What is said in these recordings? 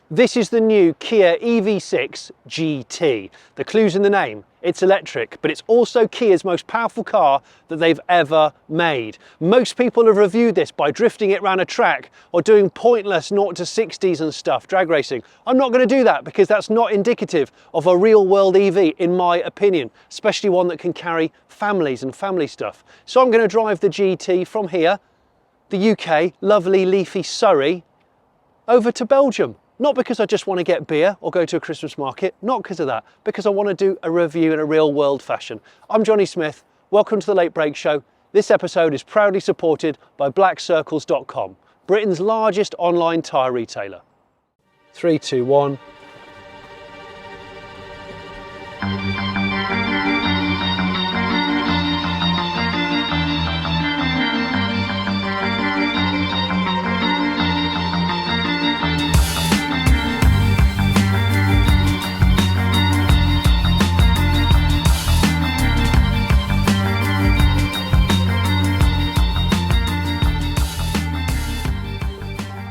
This is the new Kia EV6 GT. The clue's in the name. It's electric, but it's also Kia's most powerful car that they've ever made. Most people have reviewed this by drifting it around a track or doing pointless 0 to 60s and stuff, drag racing. I'm not going to do that because that's not indicative of a real world EV in my opinion, especially one that can carry families and family stuff. So I'm going to drive the GT from here, the UK, lovely leafy Surrey, over to Belgium. Not because I just want to get beer or go to a Christmas market, not because of that, because I want to do a review in a real world fashion. I'm Jonny Smith, welcome to the Late Break Show. This episode is proudly supported by blackcircles.com, Britain's largest online tyre retailer. 3, 2, 1.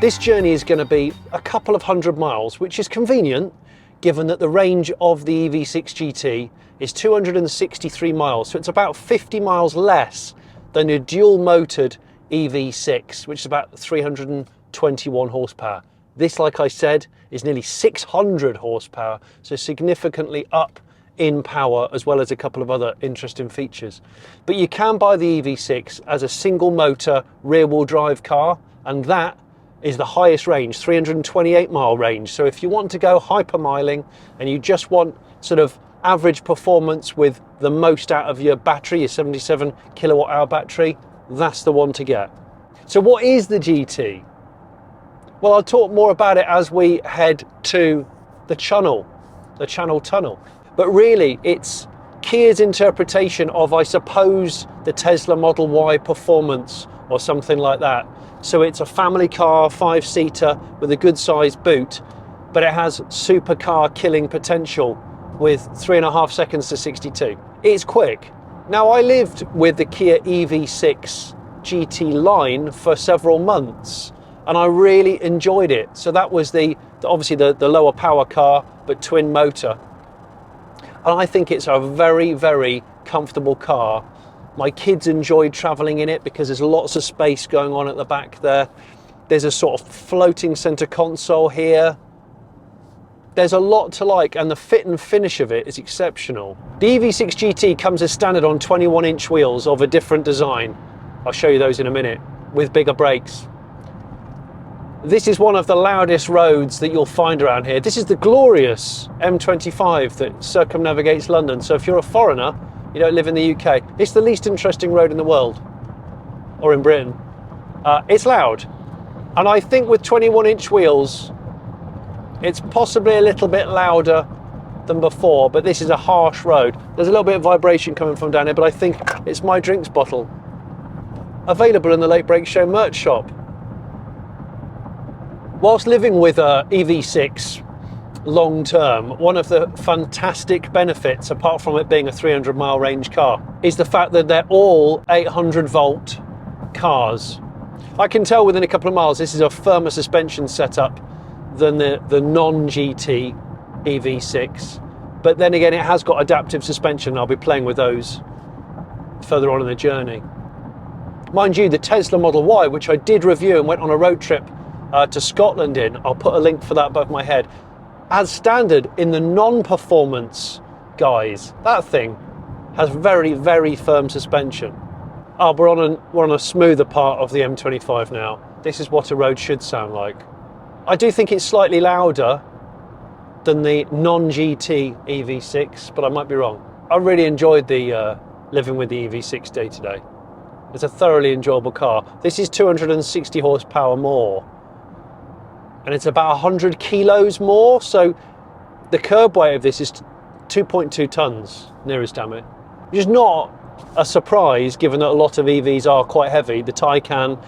This journey is going to be a couple of 100 miles, which is convenient given that the range of the EV6 GT is 263 miles. So it's about 50 miles less than a dual motored EV6, which is about 321 horsepower. This, like I said, is nearly 600 horsepower, so significantly up in power, as well as a couple of other interesting features. But you can buy the EV6 as a single motor rear wheel drive car, and that is the highest range, 328 mile range. So if you want to go hypermiling and you just want sort of average performance with the most out of your battery, your 77 kilowatt hour battery, that's the one to get. So what is the GT? Well, I'll talk more about it as we head to the Channel Tunnel. But really it's Kia's interpretation of, I suppose, the Tesla Model Y performance or something like that. So it's a family car, 5-seater with a good sized boot, but it has supercar killing potential with 3.5 seconds to 62. It's quick. Now, I lived with the Kia EV6 GT line for several months and I really enjoyed it. So that was obviously the lower power car, but twin motor. And I think it's a very, very comfortable car. My kids enjoyed travelling in it because there's lots of space going on at the back there. There's a sort of floating centre console here. There's a lot to like, and the fit and finish of it is exceptional. The EV6 GT comes as standard on 21-inch wheels of a different design. I'll show you those in a minute, with bigger brakes. This is one of the loudest roads that you'll find around here. This is the glorious M25 that circumnavigates London. So if you're a foreigner, you don't live in the UK, it's the least interesting road in the world, or in Britain. It's loud. And I think with 21-inch wheels, it's possibly a little bit louder than before, but this is a harsh road. There's a little bit of vibration coming from down here, but I think it's my drinks bottle. Available in the Late Break Show merch shop. Whilst living with a EV6 long term, one of the fantastic benefits, apart from it being a 300 mile range car, is the fact that they're all 800 volt cars. I can tell within a couple of miles this is a firmer suspension setup than the non-GT EV6, but then again it has got adaptive suspension. I'll be playing with those further on in the journey. Mind you, the Tesla Model Y, which I did review and went on a road trip to Scotland in, I'll put a link for that above my head, as standard in the non-performance guys, that thing has very, very firm suspension. Oh, we're on a smoother part of the M25 now. This is what a road should sound like. I do think it's slightly louder than the non-GT EV6, but I might be wrong. I really enjoyed the living with the EV6 day to day. It's a thoroughly enjoyable car. This is 260 horsepower more, and it's about 100 kilos more, so the curb weight of this is 2.2 tons, nearest damn it, which is not a surprise given that a lot of EVs are quite heavy. The Taycan,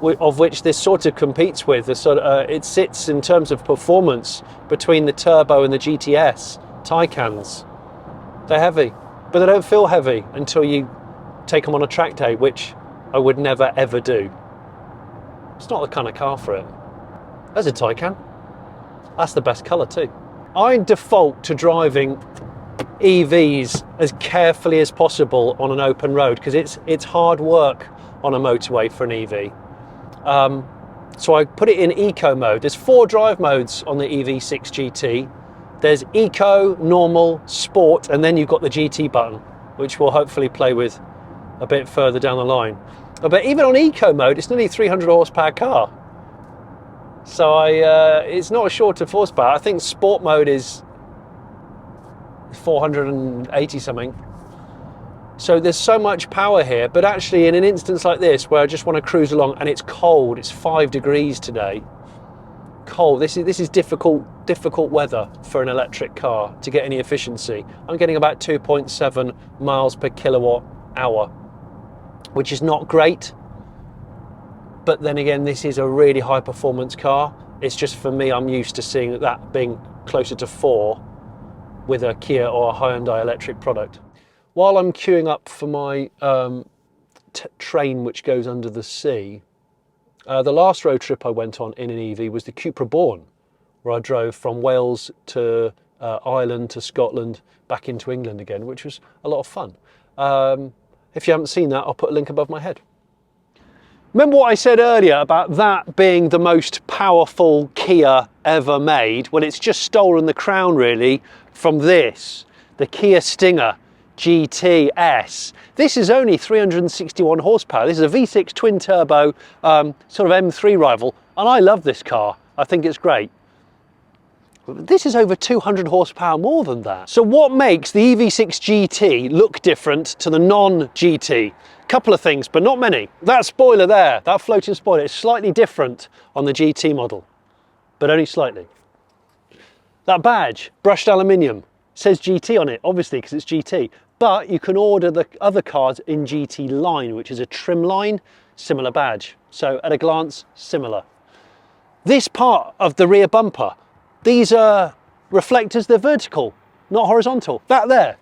of which this sort of competes with, it sits in terms of performance between the Turbo and the GTS Taycans. They're heavy, but they don't feel heavy until you take them on a track day, which I would never ever do. It's not the kind of car for it. There's a Taycan. That's the best colour too. I default to driving EVs as carefully as possible on an open road because it's hard work on a motorway for an EV. So I put it in eco mode. There's 4 drive modes on the EV6 GT. There's eco, normal, sport, and then you've got the GT button, which we'll hopefully play with a bit further down the line. But even on eco mode, it's nearly 300 horsepower car. So it's not a short of horsepower. I think sport mode is 480 something. So there's so much power here, but actually in an instance like this where I just want to cruise along and it's cold, it's 5 degrees today, cold, this is difficult weather for an electric car to get any efficiency. I'm getting about 2.7 miles per kilowatt hour, which is not great, but then again, this is a really high performance car. It's just for me, I'm used to seeing that being closer to 4 with a Kia or a Hyundai electric product. While I'm queuing up for my train which goes under the sea, the last road trip I went on in an EV was the Cupra Born, where I drove from Wales to Ireland to Scotland, back into England again, which was a lot of fun. If you haven't seen that, I'll put a link above my head. Remember what I said earlier about that being the most powerful Kia ever made? Well, it's just stolen the crown really from this, the Kia Stinger GT S. This is only 361 horsepower. This is a V6 twin turbo sort of M3 rival, and I love this car. I think it's great. This is over 200 horsepower more than that. So what makes the EV6 GT look different to the non-GT? Couple of things, but not many. That spoiler there, that floating spoiler, is slightly different on the GT model, but only slightly. That badge, brushed aluminium, says GT on it, obviously, because it's GT. But you can order the other cars in GT line, which is a trim line, similar badge. So at a glance, similar. This part of the rear bumper, these are reflectors, they're vertical, not horizontal. That there,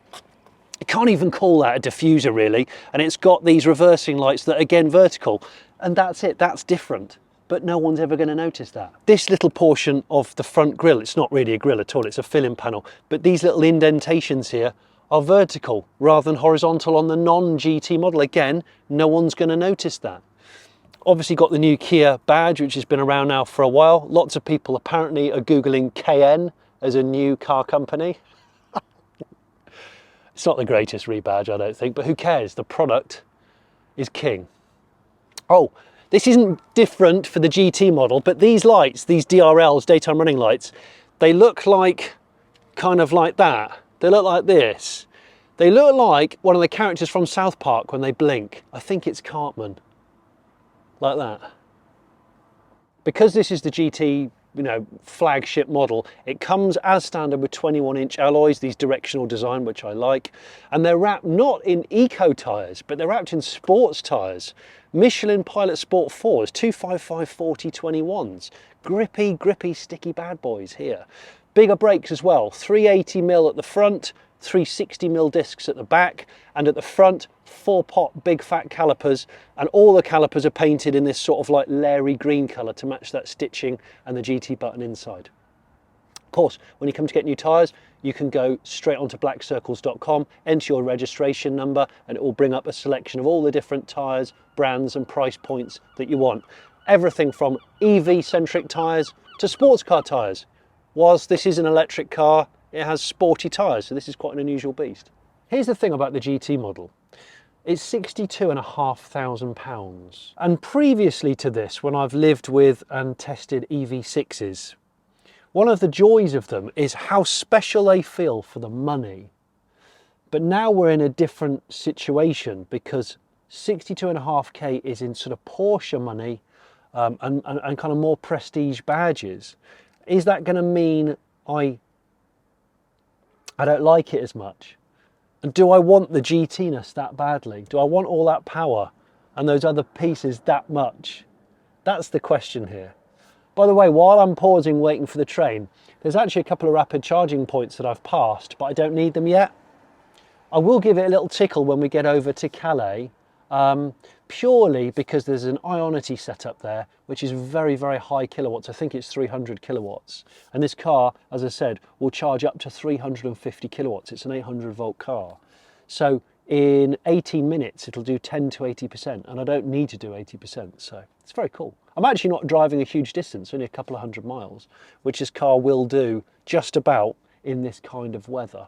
you can't even call that a diffuser really. And it's got these reversing lights that are again vertical. And that's it, that's different. But no one's ever going to notice that. This little portion of the front grille, it's not really a grille at all, it's a fill-in panel. But these little indentations here are vertical rather than horizontal on the non-GT model. Again, no one's going to notice that. Obviously got the new Kia badge, which has been around now for a while. Lots of people apparently are Googling KN as a new car company. It's not the greatest rebadge, I don't think, but who cares? The product is king. Oh, this isn't different for the GT model, but these lights, these DRLs, daytime running lights, they look like, kind of like that. They look like this. They look like one of the characters from South Park when they blink. I think it's Cartman. Like that. Because this is the GT, flagship model, it comes as standard with 21-inch alloys, these directional design, which I like. And they're wrapped not in eco tyres, but they're wrapped in sports tyres. Michelin Pilot Sport 4s, 255/40/21s. Grippy, sticky bad boys here. Bigger brakes as well, 380mm at the front, 360mm discs at the back, and at the front, 4-pot big fat calipers, and all the calipers are painted in this sort of like leery green colour to match that stitching and the GT button inside. Of course, when you come to get new tyres, you can go straight onto blackcircles.com, enter your registration number, and it will bring up a selection of all the different tyres, brands and price points that you want. Everything from EV-centric tyres to sports car tyres. Whilst this is an electric car, it has sporty tyres, so this is quite an unusual beast. Here's the thing about the GT model. It's £62,500. And previously to this, when I've lived with and tested EV6s, one of the joys of them is how special they feel for the money. But now we're in a different situation because 62.5k is in sort of Porsche money and kind of more prestige badges. Is that going to mean I don't like it as much? And do I want the GT-ness that badly? Do I want all that power and those other pieces that much? That's the question here. By the way, while I'm pausing waiting for the train, there's actually a couple of rapid charging points that I've passed, but I don't need them yet. I will give it a little tickle when we get over to Calais, purely because there's an Ionity setup there, which is very, very high kilowatts. I think it's 300 kilowatts. And this car, as I said, will charge up to 350 kilowatts. It's an 800 volt car. So in 18 minutes, it'll do 10 to 80%, and I don't need to do 80%. So it's very cool. I'm actually not driving a huge distance, only a couple of 100 miles, which this car will do just about in this kind of weather.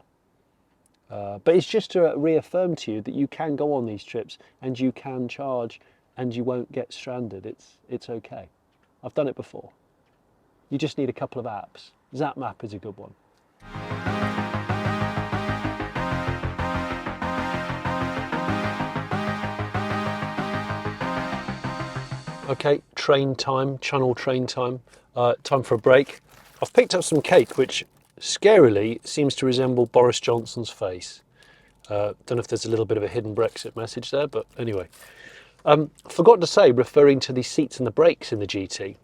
But it's just to reaffirm to you that you can go on these trips and you can charge and you won't get stranded. It's okay. I've done it before. You just need a couple of apps. ZapMap is a good one. Okay, train time, channel train time. Time for a break. I've picked up some cake, which scarily seems to resemble Boris Johnson's face. Don't know if there's a little bit of a hidden Brexit message there, but anyway. Forgot to say, referring to the seats and the brakes in the GT,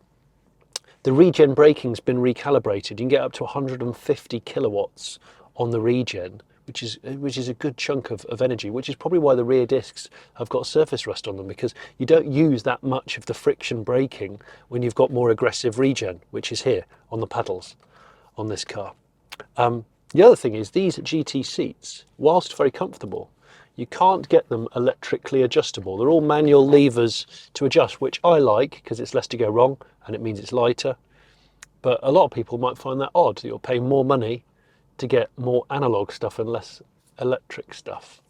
the Regen braking's been recalibrated. You can get up to 150 kilowatts on the Regen, which is a good chunk of energy, which is probably why the rear discs have got surface rust on them, because you don't use that much of the friction braking when you've got more aggressive Regen, which is here on the paddles on this car. The other thing is these GT seats, whilst very comfortable, you can't get them electrically adjustable. They're all manual levers to adjust, which I like because it's less to go wrong and it means it's lighter. But a lot of people might find that odd, that you're paying more money to get more analog stuff and less electric stuff.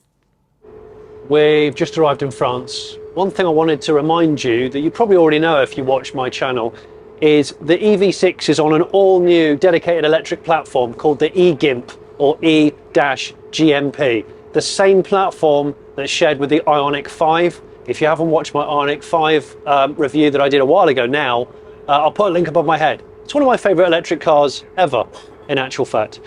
We've just arrived in France. One thing I wanted to remind you that you probably already know if you watch my channel is the EV6 is on an all-new dedicated electric platform called the E-GMP or E-GMP. The same platform that's shared with the Ioniq 5. If you haven't watched my Ioniq 5 review that I did a while ago now, I'll put a link above my head. It's one of my favourite electric cars ever, in actual fact.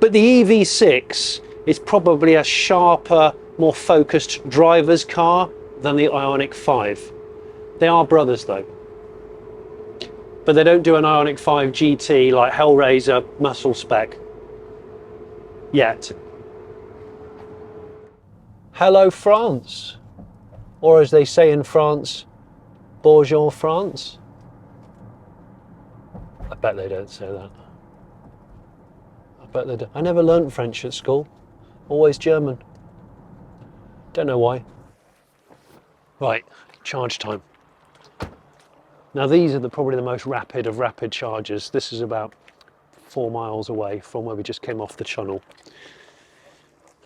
But the EV6 is probably a sharper, more focused driver's car than the Ioniq 5. They are brothers though. But they don't do an Ioniq 5 GT like Hellraiser muscle spec yet. Hello France, or as they say in France, Bonjour France. I bet they don't say that. I bet they don't. I never learnt French at school, always German. Don't know why. Right, charge time. Now these are probably the most rapid of rapid chargers. This is about 4 miles away from where we just came off the channel.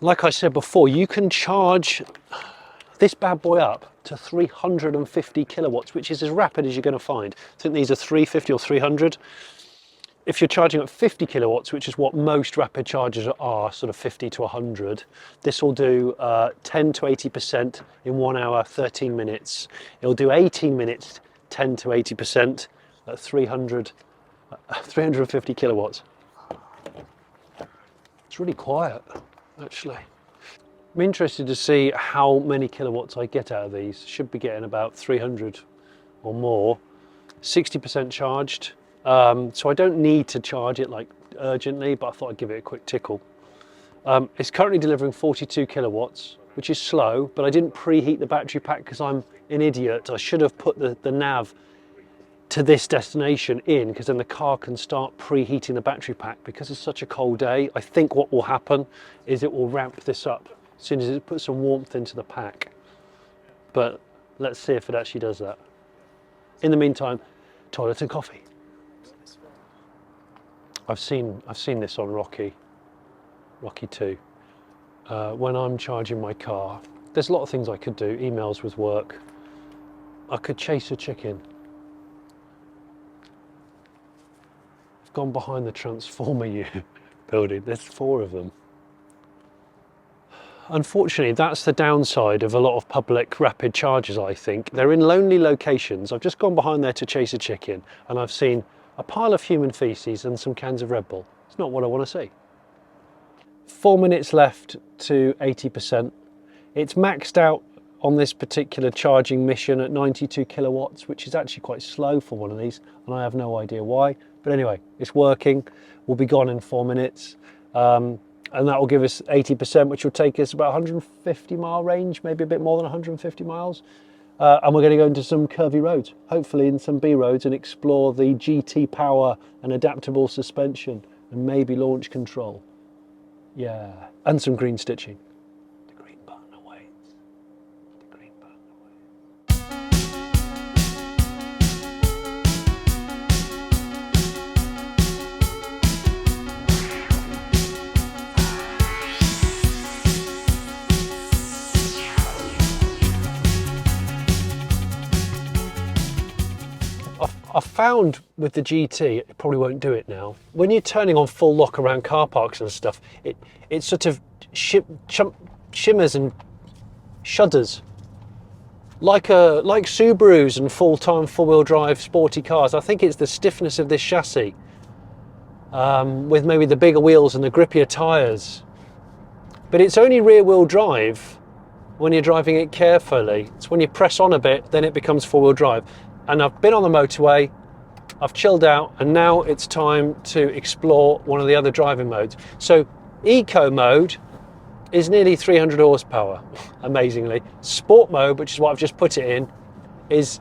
Like I said before, you can charge this bad boy up to 350 kilowatts, which is as rapid as you're going to find. I think these are 350 or 300. If you're charging at 50 kilowatts, which is what most rapid chargers are, sort of 50 to 100, this will do 10 to 80% in 1 hour, 13 minutes. It'll do 18 minutes, 10 to 80% at 350 kilowatts. It's really quiet, actually. I'm interested to see how many kilowatts I get out of these. Should be getting about 300 or more. 60% charged, so I don't need to charge it like urgently, but I thought I'd give it a quick tickle. It's currently delivering 42 kilowatts, which is slow, but I didn't preheat the battery pack because I'm an idiot. I should have put the nav to this destination in, because then the car can start preheating the battery pack. Because it's such a cold day, I think what will happen is it will ramp this up as soon as it puts some warmth into the pack. But let's see if it actually does that. In the meantime, toilet and coffee. I've seen this on Rocky 2. When I'm charging my car, there's a lot of things I could do. Emails with work. I could chase a chicken. I've gone behind the Transformer building. There's 4 of them. Unfortunately, that's the downside of a lot of public rapid chargers, I think. They're in lonely locations. I've just gone behind there to chase a chicken and I've seen a pile of human feces and some cans of Red Bull. It's not what I want to see. 4 minutes left to 80%. It's maxed out on this particular charging mission at 92 kilowatts, which is actually quite slow for one of these, and I have no idea why. But anyway, it's working. We'll be gone in 4 minutes. and that will give us 80%, which will take us about 150 mile range, maybe a bit more than 150 miles. And we're going to go into some curvy roads, hopefully in some B roads, and explore the GT power and adaptable suspension and maybe launch control. Yeah, and some green stitching. The green button awaits. The green button awaits. I found with the GT, it probably won't do it now, when you're turning on full lock around car parks and stuff, it sort of shimmers and shudders. Like Subarus and full-time four-wheel drive sporty cars. I think it's the stiffness of this chassis, with maybe the bigger wheels and the grippier tyres. But it's only rear-wheel drive when you're driving it carefully. It's when you press on a bit, then it becomes four-wheel drive. And I've been on the motorway, I've chilled out, and now it's time to explore one of the other driving modes. So eco mode is nearly 300 horsepower, amazingly. Sport mode, which is what I've just put it in, is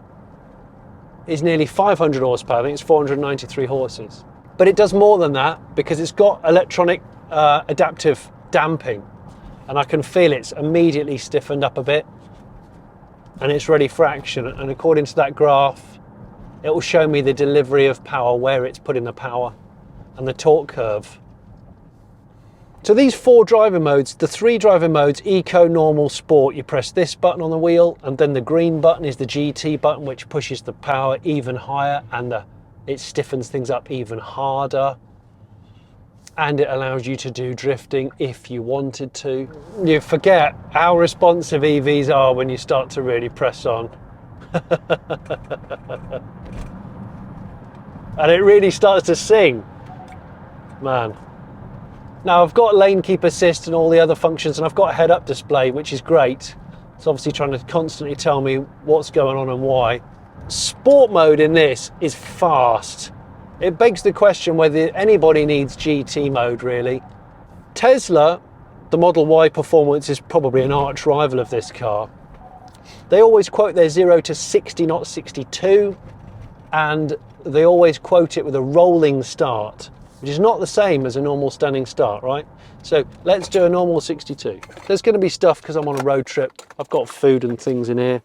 nearly 500 horsepower. I think it's 493 horses. But it does more than that because it's got electronic adaptive damping, and I can feel it's immediately stiffened up a bit. And it's ready for action, and according to that graph it will show me the delivery of power, where it's putting the power and the torque curve. So these four driving modes, the three driving modes, eco, normal, sport, you press this button on the wheel, and then the green button is the GT button, which pushes the power even higher, and it stiffens things up even harder, and it allows you to do drifting if you wanted to. You forget how responsive EVs are when you start to really press on. And it really starts to sing, man. Now I've got lane keep assist and all the other functions, and I've got a head-up display, which is great. It's obviously trying to constantly tell me what's going on and why. Sport mode in this is fast. It begs the question whether anybody needs GT mode, really. Tesla, the Model Y performance is probably an arch rival of this car. They always quote their 0 to 60, not 62, and they always quote it with a rolling start, which is not the same as a normal standing start, right? So let's do a normal 62. There's going to be stuff because I'm on a road trip. I've got food and things in here.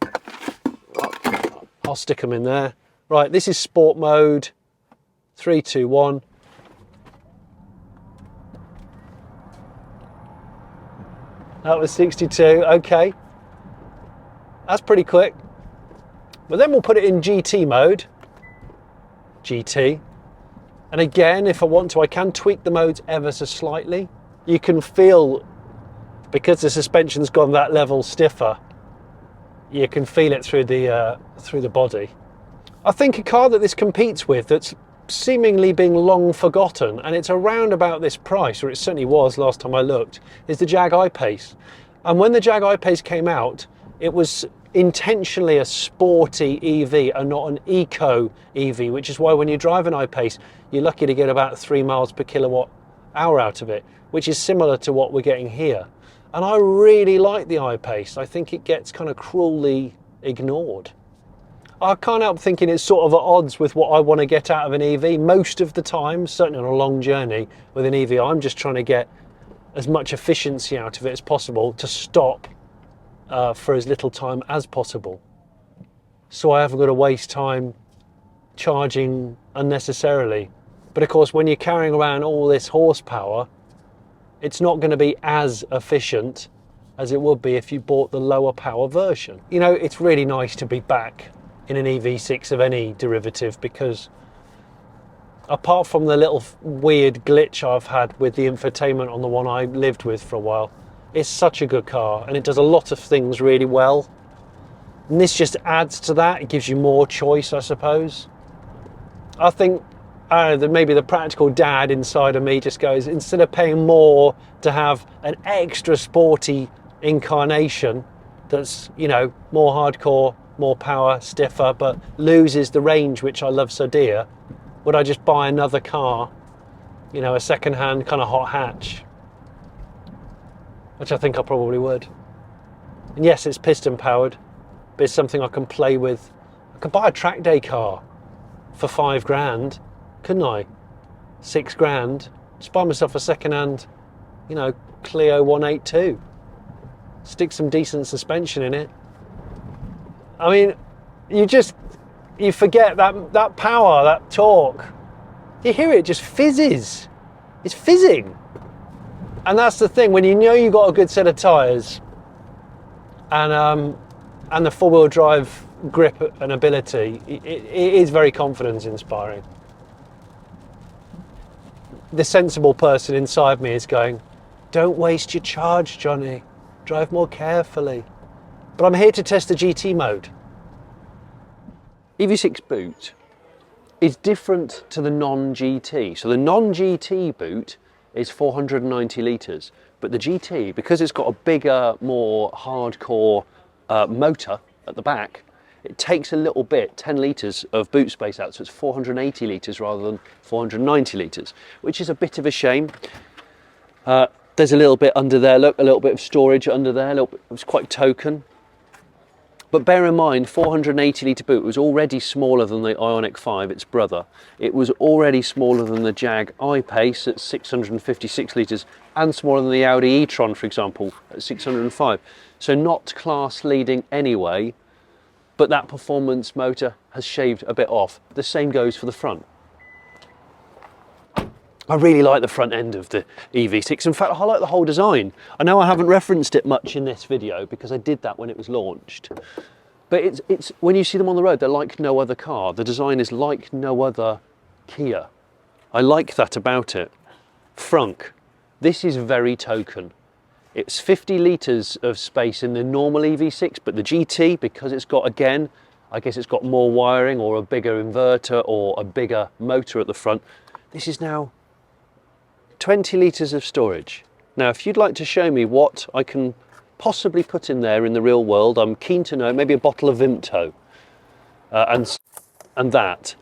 I'll stick them in there. Right, this is sport mode. 3, 2, 1. That was 62, okay. That's pretty quick. But then we'll put it in GT mode. GT. And again, if I want to, I can tweak the modes ever so slightly. You can feel, because the suspension's gone that level stiffer, you can feel it through the body. I think a car that this competes with, that's seemingly being long forgotten, and it's around about this price, or it certainly was last time I looked, is the Jag I-Pace. And when the Jag I-Pace came out, it was intentionally a sporty EV and not an eco EV, which is why when you drive an I-Pace, you're lucky to get about 3 miles per kilowatt hour out of it, which is similar to what we're getting here. And I really like the I-Pace. I think it gets kind of cruelly ignored. I can't help thinking it's sort of at odds with what I want to get out of an EV most of the time, certainly on a long journey with an EV. I'm just trying to get as much efficiency out of it as possible to stop for as little time as possible. So I haven't got to waste time charging unnecessarily. But of course, when you're carrying around all this horsepower, it's not going to be as efficient as it would be if you bought the lower power version. You know, it's really nice to be back in an EV6 of any derivative, because apart from the little weird glitch I've had with the infotainment on the one I lived with for a while, it's such a good car and it does a lot of things really well. And this just adds to that. It gives you more choice, I suppose. I think that maybe the practical dad inside of me just goes, instead of paying more to have an extra sporty incarnation that's, you know, more hardcore, more power, stiffer, but loses the range which I love so dear, would I just buy another car, you know, a second-hand kind of hot hatch? which I think I probably would. And yes, it's piston powered, but it's something I can play with. I could buy a track day car for 5 grand, couldn't I? 6 grand, just buy myself a second-hand, you know, Clio 182. Stick some decent suspension in it. I mean, you forget that power, that torque. You hear it just fizzes. It's fizzing. And that's the thing, when you know you've got a good set of tyres and the four-wheel drive grip and ability, it is very confidence inspiring. The sensible person inside me is going, don't waste your charge, Jonny. Drive more carefully. But I'm here to test the GT mode. EV6 boot is different to the non-GT. So the non-GT boot is 490 litres, but the GT, because it's got a bigger, more hardcore motor at the back, it takes a little bit, 10 litres of boot space out, so it's 480 litres rather than 490 litres, which is a bit of a shame. There's a little bit under there, look, a little bit of storage under there, it's quite token. But bear in mind, 480 litre boot was already smaller than the Ioniq 5, its brother. It was already smaller than the Jag I-Pace at 656 litres and smaller than the Audi e-tron, for example, at 605. So not class leading anyway, but that performance motor has shaved a bit off. The same goes for the front. I really like the front end of the EV6. In fact, I like the whole design. I know I haven't referenced it much in this video because I did that when it was launched. But it's when you see them on the road, they're like no other car. The design is like no other Kia. I like that about it. Frunk. This is very token. It's 50 litres of space in the normal EV6, but the GT, because it's got, again, I guess it's got more wiring or a bigger inverter or a bigger motor at the front. This is now 20 litres of storage. Now, if you'd like to show me what I can possibly put in there in the real world, I'm keen to know. Maybe a bottle of Vimto and that,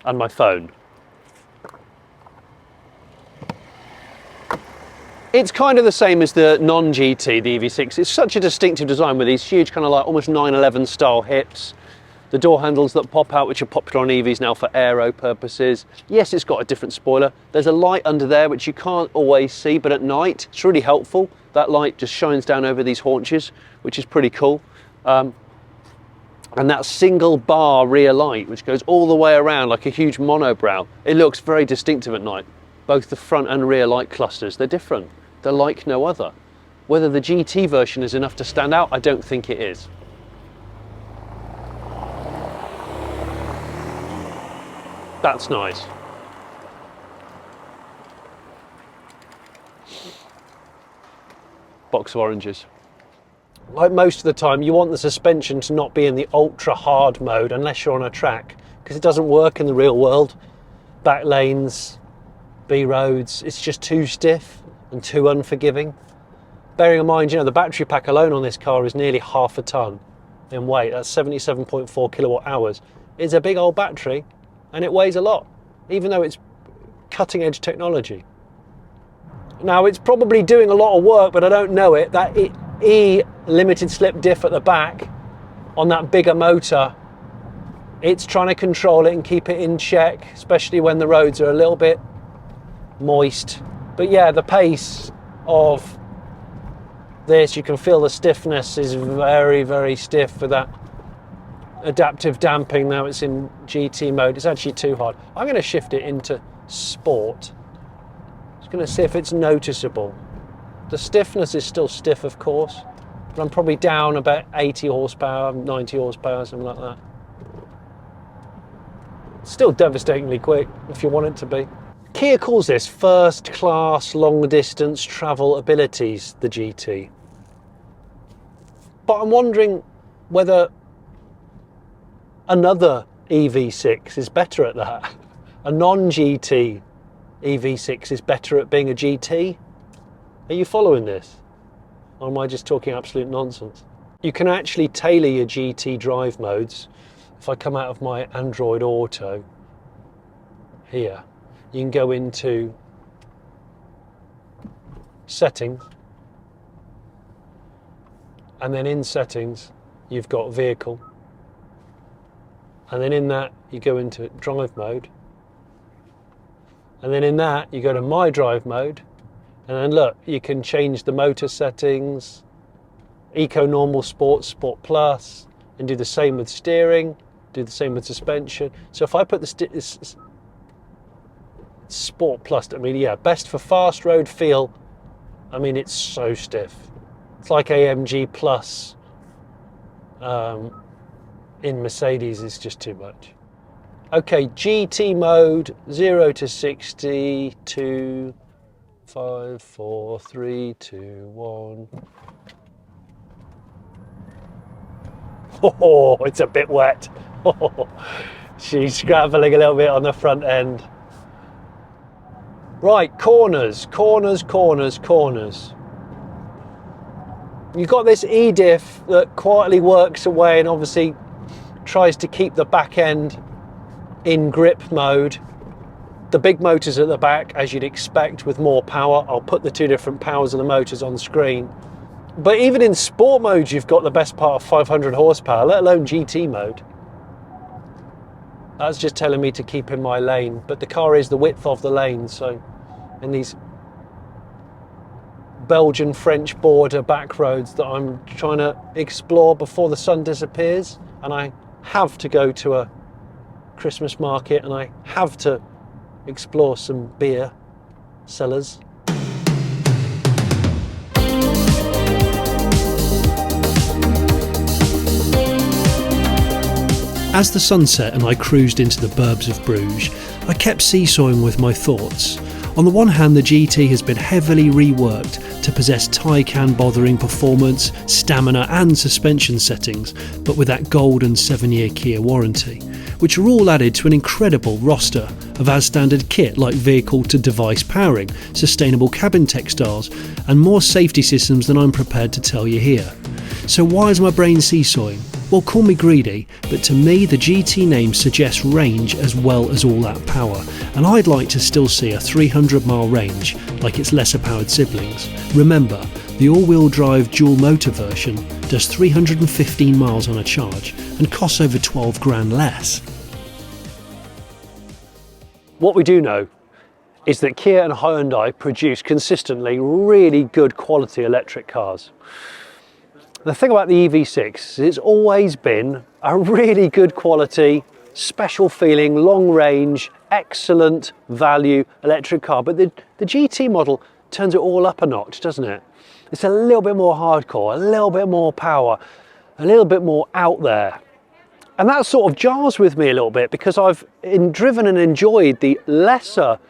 and my phone. It's kind of the same as the non-GT, the EV6. It's such a distinctive design with these huge kind of like almost 911 style hips. The door handles that pop out, which are popular on EVs now for aero purposes. Yes, it's got a different spoiler. There's a light under there, which you can't always see, but at night, it's really helpful. That light just shines down over these haunches, which is pretty cool. And that single bar rear light, which goes all the way around like a huge monobrow. It looks very distinctive at night. Both the front and rear light clusters, they're different. They're like no other. Whether the GT version is enough to stand out, I don't think it is. That's nice. Box of oranges. Like most of the time, you want the suspension to not be in the ultra hard mode unless you're on a track, because it doesn't work in the real world. Back lanes, B roads, it's just too stiff and too unforgiving. Bearing in mind, you know, the battery pack alone on this car is nearly half a ton in weight. That's 77.4 kilowatt hours. It's a big old battery. And it weighs a lot, even though it's cutting edge technology. Now, it's probably doing a lot of work, but I don't know it. That E limited slip diff at the back on that bigger motor, it's trying to control it and keep it in check, especially when the roads are a little bit moist. But yeah, the pace of this, you can feel the stiffness is very, very stiff with that adaptive damping. Now it's in GT mode. It's actually too hard. I'm going to shift it into sport. Just going to see if it's noticeable. The stiffness is still stiff, of course, but I'm probably down about 80 horsepower, 90 horsepower, something like that. Still devastatingly quick if you want it to be. Kia calls this first class long distance travel abilities, the GT. But I'm wondering whether another EV6 is better at that. A non-GT EV6 is better at being a GT. Are you following this? Or am I just talking absolute nonsense? You can actually tailor your GT drive modes. If I come out of my Android Auto here, you can go into settings, and then in settings you've got vehicle, and then in that you go into drive mode, and then in that you go to my drive mode, and then look, you can change the motor settings, Eco, Normal, Sport, Sport Plus, and do the same with steering, do the same with suspension. So if I put the Sport Plus, I mean, yeah, best for fast road feel. I mean, it's so stiff. It's like AMG Plus in Mercedes is just too much. Okay, GT mode, 0 to 60, 2, 5, 4, 3, 2, 1. Oh, it's a bit wet. Oh, she's scrabbling a little bit on the front end. Right, corners, corners, corners, corners. You've got this E-diff that quietly works away and obviously tries to keep the back end in grip mode. The big motor's at the back, as you'd expect, with more power. I'll put the two different powers of the motors on screen. But even in sport mode, you've got the best part of 500 horsepower, let alone GT mode. That's just telling me to keep in my lane, but the car is the width of the lane, so in these Belgian French border back roads that I'm trying to explore before the sun disappears, and I have to go to a Christmas market and I have to explore some beer cellars. As the sun set and I cruised into the burbs of Bruges, I kept seesawing with my thoughts. On the one hand, the GT has been heavily reworked to possess Taycan bothering performance, stamina and suspension settings, but with that golden 7-year Kia warranty, which are all added to an incredible roster of as-standard kit like vehicle-to-device powering, sustainable cabin textiles and more safety systems than I'm prepared to tell you here. So why is my brain seesawing? Well, call me greedy, but to me the GT name suggests range as well as all that power, and I'd like to still see a 300-mile range like its lesser powered siblings. Remember, the all-wheel drive dual motor version does 315 miles on a charge and costs over 12 grand less. What we do know is that Kia and Hyundai produce consistently really good quality electric cars. The thing about the EV6 is it's always been a really good quality, special feeling, long range, excellent value electric car. But the GT model turns it all up a notch, doesn't it? It's a little bit more hardcore, a little bit more power, a little bit more out there. And that sort of jars with me a little bit because I've driven and enjoyed the lesser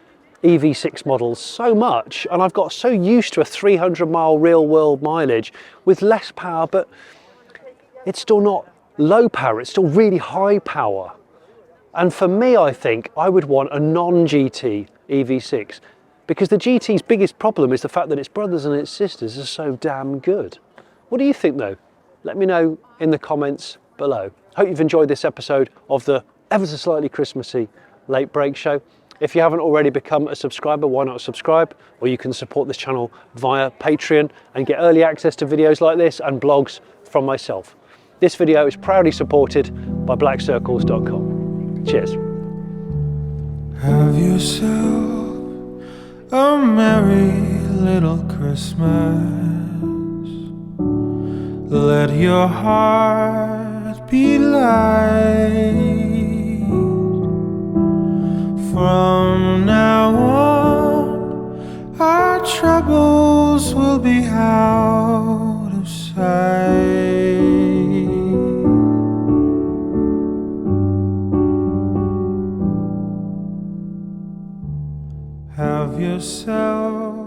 EV6 models so much, and I've got so used to a 300-mile real-world mileage with less power, but it's still not low power, it's still really high power. And for me, I think I would want a non-GT EV6 because the GT's biggest problem is the fact that its brothers and its sisters are so damn good. What do you think though? Let me know in the comments below. Hope you've enjoyed this episode of the ever so slightly Christmassy Late Break Show. If you haven't already become a subscriber, why not subscribe? Or you can support this channel via Patreon and get early access to videos like this and blogs from myself. This video is proudly supported by blackcircles.com. Cheers. Have yourself a merry little Christmas. Let your heart be light. From now on, our troubles will be out of sight. Have yourself